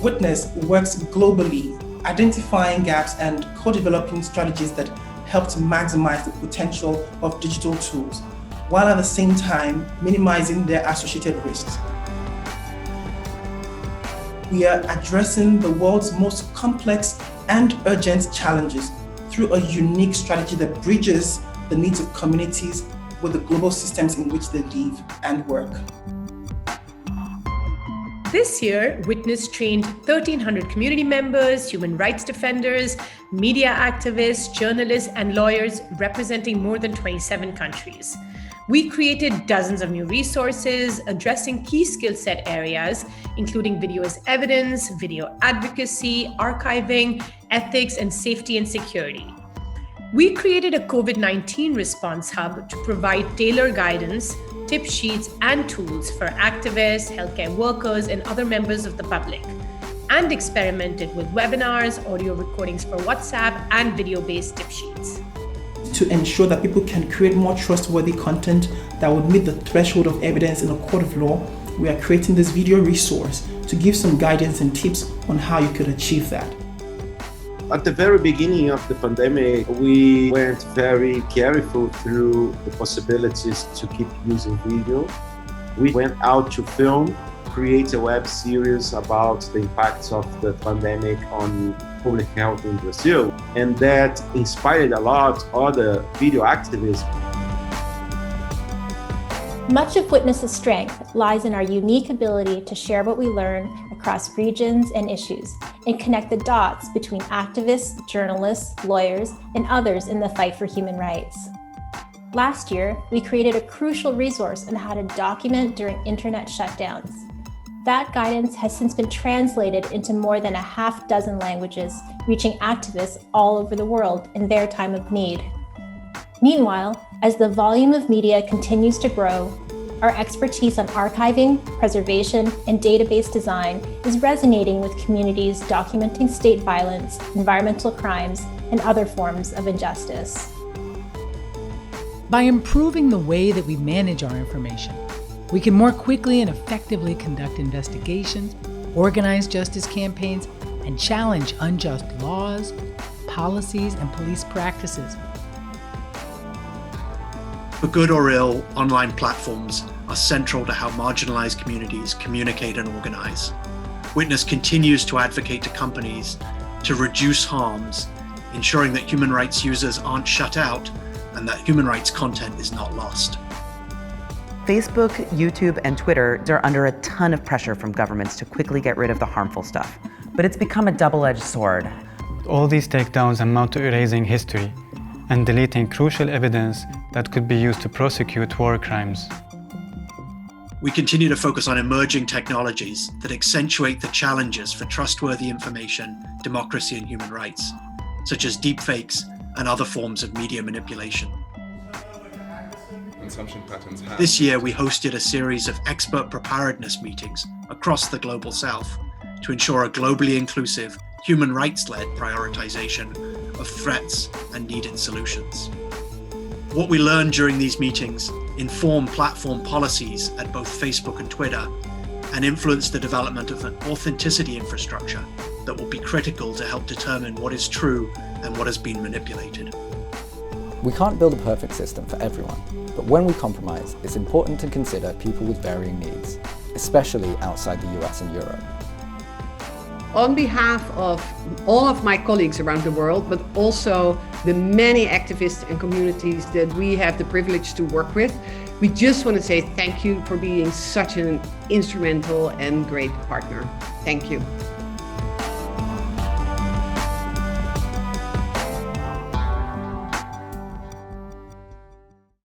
Witness works globally, identifying gaps and co-developing strategies that help to maximize the potential of digital tools, while at the same time minimizing their associated risks. We are addressing the world's most complex and urgent challenges through a unique strategy that bridges the needs of communities with the global systems in which they live and work. This year, Witness trained 1,300 community members, human rights defenders, media activists, journalists, and lawyers representing more than 27 countries. We created dozens of new resources addressing key skill set areas, including video as evidence, video advocacy, archiving, ethics, and safety and security. We created a COVID-19 response hub to provide tailored guidance, tip sheets, and tools for activists, healthcare workers, and other members of the public, and experimented with webinars, audio recordings for WhatsApp, and video-based tip sheets. To ensure that people can create more trustworthy content that would meet the threshold of evidence in a court of law, we are creating this video resource to give some guidance and tips on how you could achieve that. At the very beginning of the pandemic, we went very careful through the possibilities to keep using video. We went out to film, create a web series about the impacts of the pandemic on public health in Brazil, and that inspired a lot other video activists. Much of Witness's strength lies in our unique ability to share what we learn across regions and issues, and connect the dots between activists, journalists, lawyers, and others in the fight for human rights. Last year, we created a crucial resource on how to document during internet shutdowns. That guidance has since been translated into more than a half dozen languages, reaching activists all over the world in their time of need. Meanwhile, as the volume of media continues to grow, our expertise on archiving, preservation, and database design is resonating with communities documenting state violence, environmental crimes, and other forms of injustice. By improving the way that we manage our information, we can more quickly and effectively conduct investigations, organize justice campaigns, and challenge unjust laws, policies, and police practices. For good or ill, online platforms are central to how marginalized communities communicate and organize. Witness continues to advocate to companies to reduce harms, ensuring that human rights users aren't shut out and that human rights content is not lost. Facebook, YouTube, and Twitter are under a ton of pressure from governments to quickly get rid of the harmful stuff. But it's become a double-edged sword. All these takedowns amount to erasing history and deleting crucial evidence that could be used to prosecute war crimes. We continue to focus on emerging technologies that accentuate the challenges for trustworthy information, democracy, and human rights, such as deepfakes and other forms of media manipulation. This year, we hosted a series of expert preparedness meetings across the Global South to ensure a globally inclusive, human rights-led prioritization of threats and needed solutions. What we learned during these meetings inform platform policies at both Facebook and Twitter and influence the development of an authenticity infrastructure that will be critical to help determine what is true and what has been manipulated. We can't build a perfect system for everyone, but when we compromise, it's important to consider people with varying needs, especially outside the US and Europe. On behalf of all of my colleagues around the world, but also the many activists and communities that we have the privilege to work with, we just want to say thank you for being such an instrumental and great partner. Thank you.